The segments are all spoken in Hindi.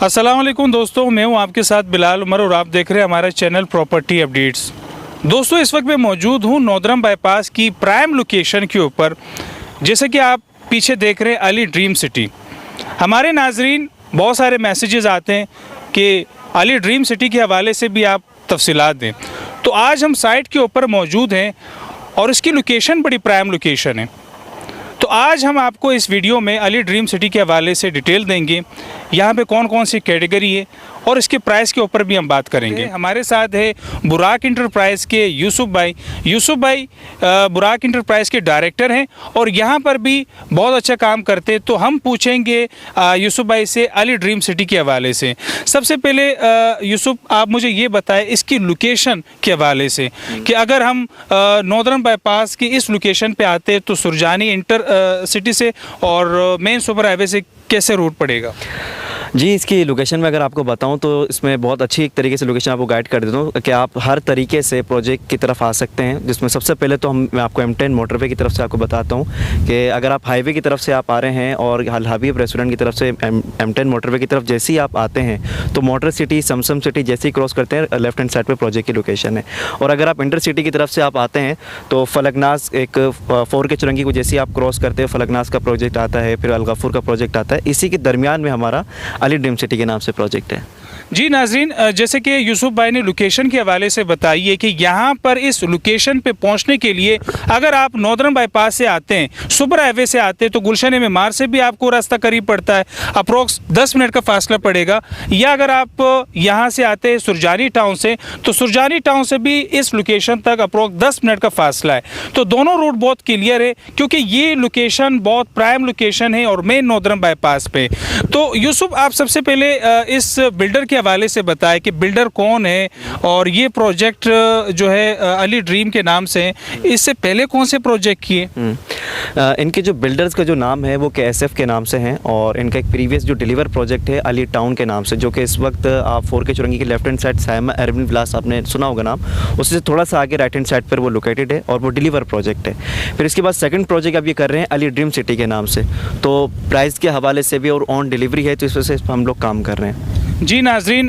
अस्सलाम वालेकुम दोस्तों, मैं हूं आपके साथ बिलाल उमर और आप देख रहे हैं हमारा चैनल प्रॉपर्टी अपडेट्स। दोस्तों, इस वक्त मैं मौजूद हूं नौदरम बाईपास की प्राइम लोकेशन के ऊपर। जैसे कि आप पीछे देख रहे हैं अली ड्रीम सिटी। हमारे नाजरीन बहुत सारे मैसेजेस आते हैं कि अली ड्रीम सिटी के हवाले से भी आप तफसीलात दें। तो आज हम साइट के ऊपर मौजूद हैं और इसकी लोकेशन बड़ी प्राइम लोकेशन है। तो आज हम आपको इस वीडियो में अली ड्रीम सिटी के हवाले से डिटेल देंगे, यहाँ पे कौन कौन सी कैटेगरी है और इसके प्राइस के ऊपर भी हम बात करेंगे। हमारे साथ है बुराक इंटरप्राइज के यूसुफ भाई बुराक इंटरप्राइज के डायरेक्टर हैं और यहाँ पर भी बहुत अच्छा काम करते हैं। तो हम पूछेंगे यूसुफ भाई से अली ड्रीम सिटी के हवाले से। सबसे पहले यूसुफ, आप मुझे ये बताएं इसकी लोकेशन के हवाले से कि अगर हम नौदरम बाईपास की इस लोकेशन पे आते हैं तो सुरजानी इंटर सिटी से और मेन सुपर हाईवे से कैसे रूट पड़ेगा? जी, इसकी लोकेशन में अगर आपको बताऊं तो इसमें बहुत अच्छी एक तरीके से लोकेशन आपको गाइड कर देता हूँ कि आप हर तरीके से प्रोजेक्ट की तरफ आ सकते हैं। जिसमें सबसे पहले तो मैं आपको M10 मोटरवे की तरफ से आपको बताता हूँ कि अगर आप हाईवे की तरफ से आप आ रहे हैं और हबीब रेस्टोरेंट की तरफ से M10 मोटरवे की तरफ जैसे ही आप आते हैं तो मोटर सिटी समसम सिटी जैसे ही क्रॉस करते हैं लेफ्ट हैंड साइड पर प्रोजेक्ट की लोकेशन है। और अगर आप इंटर सिटी की तरफ से आप आते हैं तो फलकनाज एक 4K चुरंगी को जैसे ही आप क्रॉस करते हैं फलकनाज का प्रोजेक्ट आता है, फिर अलगफूर का प्रोजेक्ट आता है। इसी के दरमियान में हमारा अली ड्रीम सिटी के नाम से प्रोजेक्ट है। जी नाजरीन, जैसे कि यूसुफ भाई ने लोकेशन के हवाले से बताइए कि यहाँ पर इस लोकेशन पे पहुँचने के लिए अगर आप नौदरम बाईपास से आते हैं, सुपर हाईवे से आते हैं तो गुलशन मेमार से भी आपको रास्ता करीब पड़ता है, अप्रोक्स 10 मिनट का फासला पड़ेगा। या अगर आप यहाँ से आते हैं सुरजानी टाउन से तो सुरजानी टाउन से भी इस लोकेशन तक अप्रोक्स 10 मिनट का फासला है। तो दोनों रूट बहुत क्लियर है क्योंकि ये लोकेशन बहुत प्राइम लोकेशन है और मेन नौदरम बाईपास पे। तो यूसुफ, आप सबसे पहले इस बिल्डर के हवाले से बताएं कि बिल्डर कौन है और ये प्रोजेक्ट जो है अली ड्रीम के नाम से, इससे पहले कौन से प्रोजेक्ट किए? इनके जो बिल्डर्स का जो नाम है वो KSF के नाम से हैं और इनका एक प्रीवियस जो डिलीवर प्रोजेक्ट है अली टाउन के नाम से, जो कि इस वक्त आप 4K चुरंगी की left hand side Saima Arvin विलास आपने सुना होगा नाम, उससे थोड़ा सा आगे राइट हैंड साइड पर वो लोकेटेड है और वो डिलीवर प्रोजेक्ट है। फिर इसके बाद सेकंड प्रोजेक्ट अब ये कर रहे हैं अली ड्रीम सिटी के नाम से। तो प्राइस के हवाले से भी और ऑन डिलीवरी है तो इस वजह से हम लोग काम कर रहे हैं। जी नाजरीन,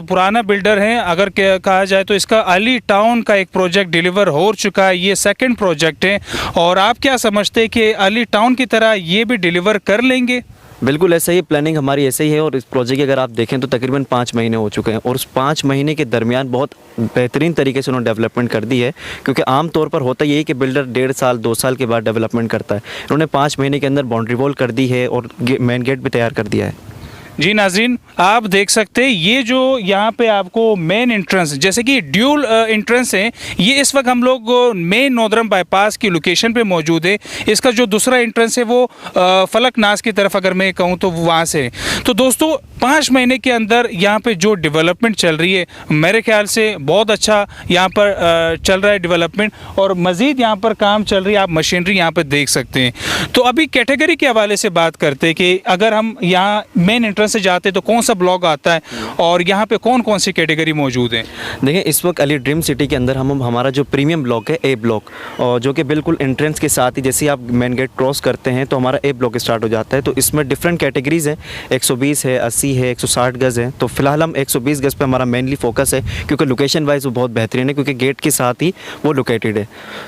पुराना बिल्डर है अगर कहा जाए तो इसका अली टाउन का एक प्रोजेक्ट डिलीवर हो चुका है, ये सेकंड प्रोजेक्ट है। और आप क्या समझते हैं कि अली टाउन की तरह ये भी डिलीवर कर लेंगे? बिल्कुल ऐसा ही, प्लानिंग हमारी ऐसे ही है। और इस प्रोजेक्ट की अगर आप देखें तो तकरीबन 5 महीने हो चुके हैं और उस 5 महीने के दरमियान बहुत बेहतरीन तरीके से उन्होंने डेवलपमेंट कर दी है। क्योंकि आम तौर पर होता यही कि बिल्डर 1.5 साल 2 साल के बाद डेवलपमेंट करता है, इन्होंने 5 महीने के अंदर बाउंड्री वॉल कर दी है और मेन गेट भी तैयार कर दिया है। जी नाजरीन, आप देख सकते हैं ये जो यहाँ पे आपको मेन एंट्रेंस, जैसे कि ड्यूल एंट्रेंस है, ये इस वक्त हम लोग मेन नौदरम बाईपास की लोकेशन पे मौजूद है। इसका जो दूसरा एंट्रेंस है वो फलकनाज की तरफ अगर मैं कहूँ तो वहाँ से। तो दोस्तों, 5 महीने के अंदर यहाँ पे जो डेवलपमेंट चल रही है मेरे ख्याल से बहुत अच्छा यहाँ पर चल रहा है डेवलपमेंट और मज़ीद यहाँ पर काम चल रही है। आप मशीनरी यहाँ पर देख सकते हैं। तो अभी कैटेगरी के हवाले से बात करते हैं कि अगर हम यहाँ मेन एंट्रेंस से जाते तो कौन सा ब्लॉक आता है और यहाँ पे कौन कौन सी कैटेगरी मौजूद है? देखिए, इस वक्त अली ड्रीम सिटी के अंदर हमारा जो प्रीमियम ब्लॉक है A ब्लॉक, और जो कि बिल्कुल एंट्रेंस के साथ ही जैसे आप मेन गेट क्रॉस करते हैं तो हमारा A ब्लॉक स्टार्ट हो जाता है। तो इसमें डिफरेंट कैटेगरीज हैं, 120 है, 80 है, 160 गज़ है। तो फिलहाल हम 120 गज़ पे हमारा मेनली फोकस है क्योंकि लोकेशन वाइज वो बहुत बेहतरीन है क्योंकि गेट के साथ ही वो लोकेटेड है।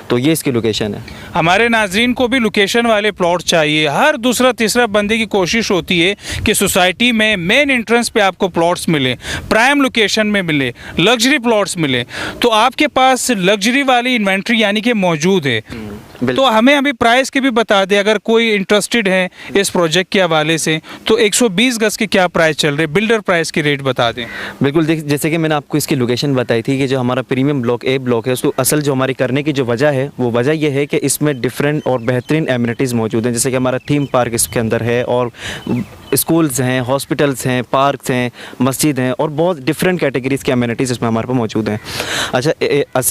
तो ये इसकी लोकेशन है। हमारे नाजरीन को भी लोकेशन वाले प्लॉट चाहिए। हर दूसरा तीसरा बंदे की कोशिश होती है कि सोसाइटी में मेन एंट्रेंस पे आपको प्लॉट्स मिले, प्राइम लोकेशन में मिले, लग्जरी प्लॉट्स मिले। तो आपके पास लग्जरी वाली इन्वेंट्री यानी कि मौजूद है। तो हमें अभी प्राइस के भी बता दें, अगर कोई इंटरेस्टेड है इस प्रोजेक्ट के हवाले से तो 120 गज़ के क्या प्राइस चल रहे, बिल्डर प्राइस की रेट बता दें। बिल्कुल, जैसे कि मैंने आपको इसकी लोकेशन बताई थी कि जो हमारा प्रीमियम ब्लॉक A ब्लॉक है उसको असल जो हमारी करने की जो वजह है वो वजह ये है कि इसमें डिफरेंट और बेहतरीन एमिनिटीज़ मौजूद हैं। जैसे कि हमारा थीम पार्क इसके अंदर है और स्कूल्स हैं, हॉस्पिटल्स हैं, पार्क्स हैं, मस्जिद हैं और बहुत डिफरेंट कैटेगरीज़ की एमिनिटीज़ इसमें हमारे पास मौजूद हैं। अच्छा,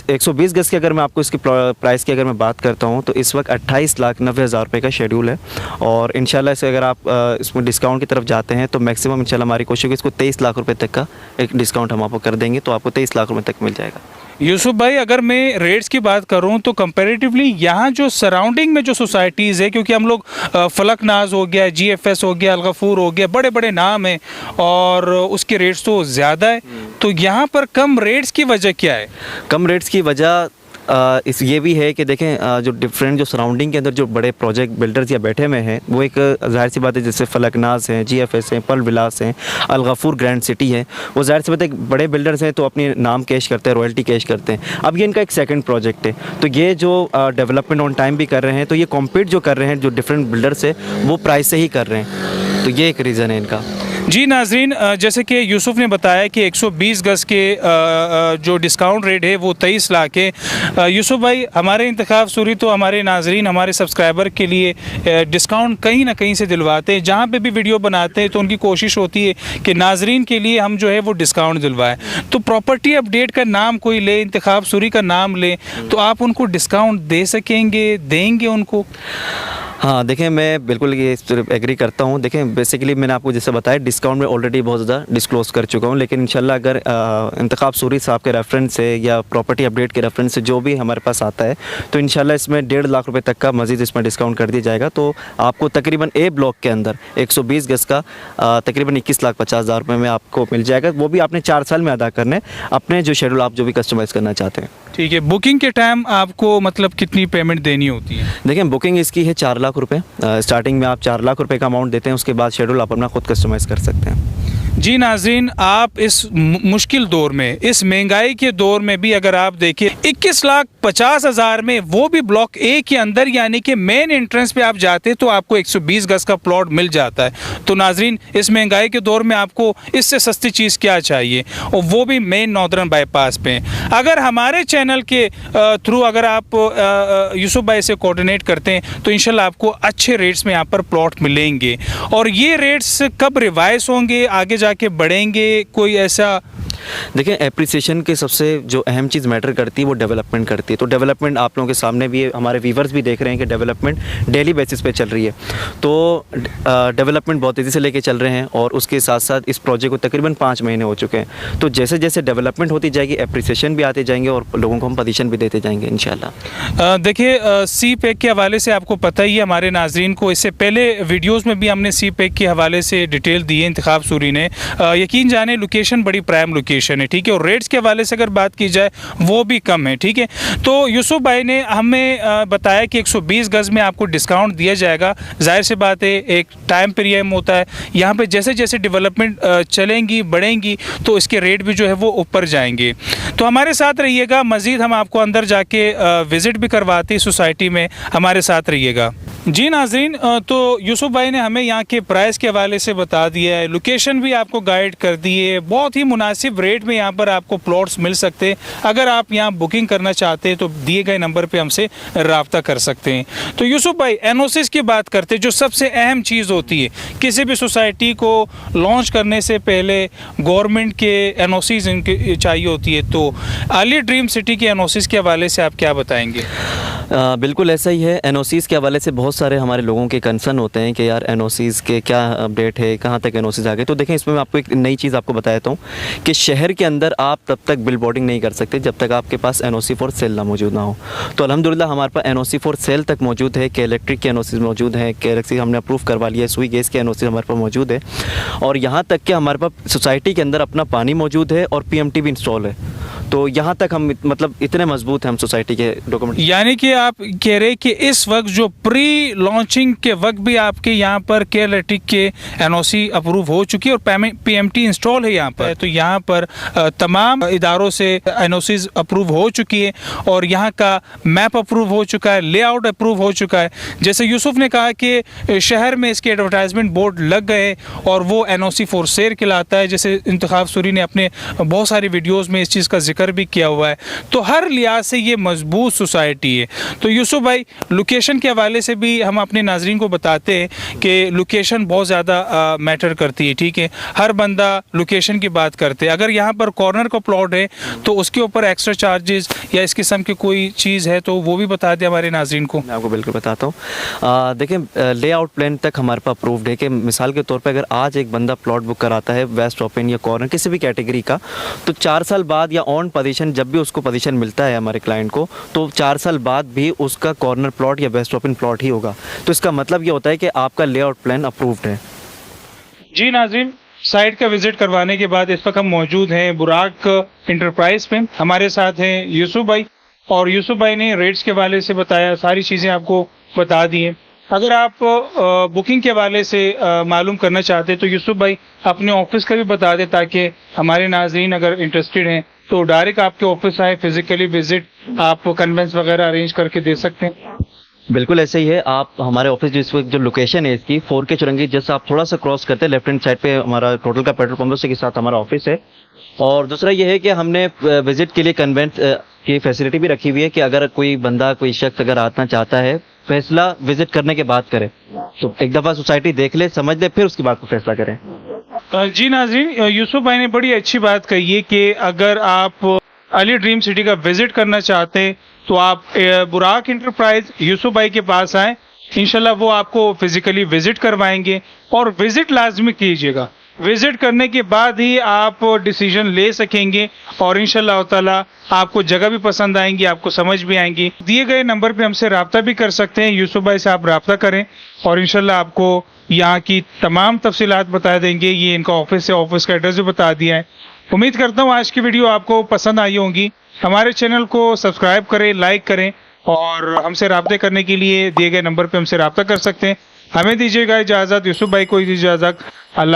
120 गज़ की अगर मैं आपको इसकी प्राइस की अगर मैं बात करता हूँ तो इस वक्त 28,90,000 रुपये का शेड्यूल है और इंशाल्लाह से अगर आप इसमें डिस्काउंट की तरफ जाते हैं तो मैक्सिमम इंशाल्लाह हमारी कोशिश है इसको 23 लाख रुपये तक का एक डिस्काउंट हम आपको कर देंगे, तो आपको 23 लाख रुपये तक मिल जाएगा। यूसुफ भाई, अगर मैं रेट्स की बात करूं तो कंपैरेटिवली यहाँ जो सराउंडिंग में जो सोसाइटीज़ है, क्योंकि हम लोग फलकनाज हो गया, जीएफएस हो गया, अलगफूर हो गया, बड़े बड़े नाम हैं और उसके रेट्स तो ज़्यादा है, तो यहाँ पर कम रेट्स की वजह क्या है? कम रेट्स की वजह इस ये भी है कि देखें जो डिफरेंट जो सराउंडिंग के अंदर जो बड़े प्रोजेक्ट बिल्डर्स या बैठे हुए हैं, वो एक ज़ाहिर सी बात है, जैसे फलकनाज हैं, जीएफएस हैं, पल विलास हैं, अलगफूर ग्रैंड सिटी है, वो ज़ाहिर सी बात है बड़े बिल्डर्स हैं तो अपनी नाम कैश करते हैं, रॉयल्टी कैश करते हैं। अब ये इनका एक सेकंड प्रोजेक्ट है, तो ये जो डेवलपमेंट ऑन टाइम भी कर रहे हैं, तो ये कॉम्पीट जो कर रहे हैं जो डिफरेंट बिल्डर्स है वो प्राइस से ही कर रहे हैं, तो ये एक रीज़न है इनका। जी नाजरीन, जैसे कि यूसुफ ने बताया कि 120 गज़ के जो डिस्काउंट रेट है वो 23 लाख है। यूसुफ भाई, हमारे इंतखाब सूरी तो हमारे नाजरीन, हमारे सब्सक्राइबर के लिए डिस्काउंट कहीं ना कहीं से दिलवाते हैं, जहाँ पे भी वीडियो बनाते हैं तो उनकी कोशिश होती है कि नाजरीन के लिए हम जो है वो डिस्काउंट दिलवाएं। तो प्रॉपर्टी अपडेट का नाम कोई ले, इंतखाब सूरी का नाम ले, तो आप उनको डिस्काउंट दे सकेंगे, देंगे उनको? हाँ देखें, मैं बिल्कुल ये इस पर एग्री करता हूँ। देखें बेसिकली मैंने आपको जैसे बताया डिस्काउंट में ऑलरेडी बहुत ज़्यादा डिस्क्लोज़ कर चुका हूँ, लेकिन इंशाल्लाह अगर इंतखाब सूरी साहब के रेफरेंस से या प्रॉपर्टी अपडेट के रेफरेंस से जो भी हमारे पास आता है, तो इंशाल्लाह इसमें 1.5 लाख रुपए तक का मज़ीद इसमें डिस्काउंट कर दिया जाएगा। तो आपको तकरीबन ए ब्लॉक के अंदर 120 गज़ का तकरीबन 21,50,000 रुपये में आपको मिल जाएगा। वो भी आपने 4 साल में अदा करने, अपने जो शेड्यूल आप जो भी कस्टमाइज़ करना चाहते हैं। ठीक है, बुकिंग के टाइम आपको मतलब कितनी पेमेंट देनी होती है? देखिए बुकिंग इसकी है 4 लाख रुपए। स्टार्टिंग में आप 4 लाख रुपए का अमाउंट देते हैं, उसके बाद शेड्यूल आप अपना खुद कस्टमाइज़ कर सकते हैं। जी नाज़रीन, आप इस मुश्किल दौर में, इस महंगाई के दौर में भी अगर आप देखिए 21,50,000 में, वो भी ब्लॉक ए के अंदर, यानी कि मेन एंट्रेंस पे आप जाते तो आपको 120 गज़ का प्लॉट मिल जाता है। तो नाज़रीन, इस महंगाई के दौर में आपको इससे सस्ती चीज़ क्या चाहिए, और वो भी मेन नॉर्दर्न बाईपास पे। अगर हमारे चैनल के थ्रू अगर आप यूसुफ भाई से कोऑर्डिनेट करते हैं तो इंशाल्लाह आपको अच्छे रेट्स में यहाँ पर प्लॉट मिलेंगे। और ये रेट्स कब रिवाइज होंगे, आगे जाके बढ़ेंगे, कोई ऐसा? देखिए एप्रिसिएशन के सबसे जो अहम चीज़ मैटर करती है वो डेवलपमेंट करती है। तो डेवलपमेंट आप लोगों के सामने भी है, हमारे व्यूवर्स भी देख रहे हैं कि डेवलपमेंट डेली बेसिस पे चल रही है। तो डेवलपमेंट बहुत तेज़ी से लेके चल रहे हैं और उसके साथ साथ इस प्रोजेक्ट को तकरीबन 5 महीने हो चुके हैं। तो जैसे जैसे डेवलपमेंट होती जाएगी एप्रिसिएशन भी आते जाएंगे और लोगों को हम पोजीशन भी देते जाएंगे इंशाल्लाह। देखिए सी पैक के हवाले से आपको पता ही है हमारे नाजरीन को, इससे पहले वीडियोज़ में भी हमने सी पैक के हवाले से डिटेल दी है इंतखाब सूरी ने। यकीन जाने लोकेशन बड़ी प्राइम लोकेशन है, ठीक है, और रेट्स के हवाले से अगर बात की जाए वो भी कम है, ठीक है। तो यूसुफ भाई ने हमें बताया कि 120 गज़ में आपको डिस्काउंट दिया जाएगा। जाहिर सी बात है एक टाइम पीरियड होता है, यहाँ पे जैसे जैसे डेवलपमेंट चलेंगी, बढ़ेंगी, तो इसके रेट भी जो है वो ऊपर जाएंगे। तो हमारे साथ रहिएगा, मज़ीद हम आपको अंदर जाके विज़िट भी करवाते हैं सोसाइटी में, हमारे साथ रहिएगा। जी नाज़रीन, तो यूसुफ भाई ने हमें यहाँ के प्राइस के हवाले से बता दिया है, लोकेशन भी आपको गाइड कर दी है, बहुत ही मुनासिब रेट में यहाँ पर आपको प्लॉट्स मिल सकते हैं। अगर आप यहाँ बुकिंग करना चाहते हैं तो दिए गए नंबर पे हमसे रब्ता कर सकते हैं। तो यूसुफ भाई, एनओसीज़ की बात करते हैं, जो सबसे अहम चीज़ होती है किसी भी सोसाइटी को लॉन्च करने से पहले गवर्नमेंट के एनओसीज़ इनके चाहिए होती है, तो आली ड्रीम सिटी के एनओसीज़ के हवाले से आप क्या बताएँगे? बिल्कुल ऐसा ही है। एनओसीज़ के हवाले से बहुत सारे हमारे लोगों के कंसर्न होते हैं कि यार एनओसीज़ के क्या अपडेट है, कहाँ तक एनओसीज़ आ गए। तो देखें इसमें मैं आपको एक नई चीज़ आपको बताता हूँ कि शहर के अंदर आप तब तक बिल बोर्डिंग नहीं कर सकते जब तक आपके पास एनओसी फॉर सेल ना मौजूद ना हो। तो अल्हम्दुलिल्लाह हमारे पास एनओसी फॉर सेल तक मौजूद है, के इलेक्ट्रिक के एनओसी मौजूद है, के इलेक्ट्रिक हमने अप्रूव करवा लिया है, सुई गैस के एनओसी हमारे पास मौजूद है, और यहाँ तक कि हमारे पास सोसाइटी के अंदर अपना पानी मौजूद है और पीएमटी भी इंस्टॉल है। तो यहाँ तक हम मतलब इतने मजबूत हैं हम सोसाइटी के डॉक्यूमेंट। यानी कि आप कह रहे कि इस वक्त जो प्री लॉन्चिंग के वक्त भी आपके यहाँ पर के इलेक्ट्रिक के एनओसी अप्रूव हो चुकी है और पीएमटी इंस्टॉल है यहाँ पर, तो यहाँ पर तमाम इदारों से एनओसीज अप्रूव हो चुकी है और यहाँ का मैप अप्रूव हो चुका है, लेआउट अप्रूव हो चुका है। जैसे यूसुफ ने कहा कि शहर में इसके एडवर्टाइजमेंट बोर्ड लग गए और वो एनओसी फॉर सेल कहलाता है, जैसे इंतखाब सूरी ने अपने बहुत सारी वीडियोज़ में इस चीज़ का जिक्र भी किया हुआ है। तो हर लिहाज से ये मजबूत सोसाइटी है। तो यूसुफ भाई, लोकेशन के हवाले से भी हम अपने नाजरीन को बताते हैं कि लोकेशन बहुत ज़्यादा मैटर करती है, ठीक है। हर बंदा लोकेशन की बात करते हैं। अगर यहाँ पर कॉर्नर का प्लॉट है तो उसके ऊपर एक्स्ट्रा चार्जेस या इस किस्म की कोई चीज़ है तो वो भी बता दें हमारे नाजरीन को। मैं आपको बिल्कुल बताता हूँ। देखें लेआउट प्लान तक हमारे पास अप्रूव्ड है कि मिसाल के तौर पर अगर आज एक बंदा प्लॉट बुक कराता है वेस्ट ओपन या कॉर्नर किसी भी कैटेगरी का, तो 4 साल बाद या ऑन ऑन पोजीशन जब भी उसको पोजीशन मिलता है हमारे क्लाइंट को, तो 4 साल बाद भी उसका कॉर्नर प्लॉट या बेस्ट ओपन प्लॉट ही होगा। तो इसका मतलब ये होता है कि आपका लेआउट प्लान अप्रूव्ड है। जी नाज़रीन, साइट का विजिट करवाने के बाद इस वक्त हम मौजूद हैं बुराक इंटरप्राइज पे। हमारे साथ हैं यूसुफ भाई, और यूसुफ भाई ने रेट्स के हवाले से बताया, सारी चीज़ें आपको बता दी हैं। अगर आप बुकिंग के हवाले से मालूम करना चाहते हैं तो यूसुफ भाई अपने ऑफिस का भी बता दें, ताकि हमारे नाज़रीन अगर इंटरेस्टेड हैं तो डायरेक्ट आपके ऑफिस आए, फिजिकली विजिट, आप कन्वेंस वगैरह अरेंज करके दे सकते हैं। बिल्कुल ऐसे ही है। आप हमारे ऑफिस जो इस वक्त जो लोकेशन है इसकी 4K चुरंगी, जैसे आप थोड़ा सा क्रॉस करते हैं लेफ्ट हैंड साइड पे हमारा टोटल का पेट्रोल पंप के साथ हमारा ऑफिस है। और दूसरा ये है कि हमने विजिट के लिए कन्वेंस की फैसिलिटी भी रखी हुई है कि अगर कोई बंदा, कोई शख्स अगर आना चाहता है, फैसला विजिट करने के बाद करे। तो एक दफ़ा सोसाइटी देख ले, समझ ले, फिर उसके बाद को फैसला करें। जी नाज़रीन, यूसुफ भाई ने बड़ी अच्छी बात कही है कि अगर आप अली ड्रीम सिटी का विजिट करना चाहते हैं तो आप बुराक इंटरप्राइज यूसुफ भाई के पास आएं, इंशाल्लाह वो आपको फिजिकली विजिट करवाएंगे। और विजिट लाजमी कीजिएगा, विजिट करने के बाद ही आप डिसीजन ले सकेंगे, और इंशाल्लाह ताला आपको जगह भी पसंद आएंगी, आपको समझ भी आएंगी। दिए गए नंबर पे हमसे रब्ता भी कर सकते हैं, यूसुफ भाई से आप रब्ता करें और इंशाल्लाह आपको यहाँ की तमाम तफसीलात बता देंगे। ये इनका ऑफिस है, ऑफिस का एड्रेस भी बता दिया है। उम्मीद करता हूँ आज की वीडियो आपको पसंद आई होगी। हमारे चैनल को सब्सक्राइब करें, लाइक करें, और हमसे रब्ते करने के लिए दिए गए नंबर पे हमसे रब्ता कर सकते हैं। हमें दीजिएगा इजाज़त, यूसुफ भाई को दीजिए इजाज़त। अल्लाह।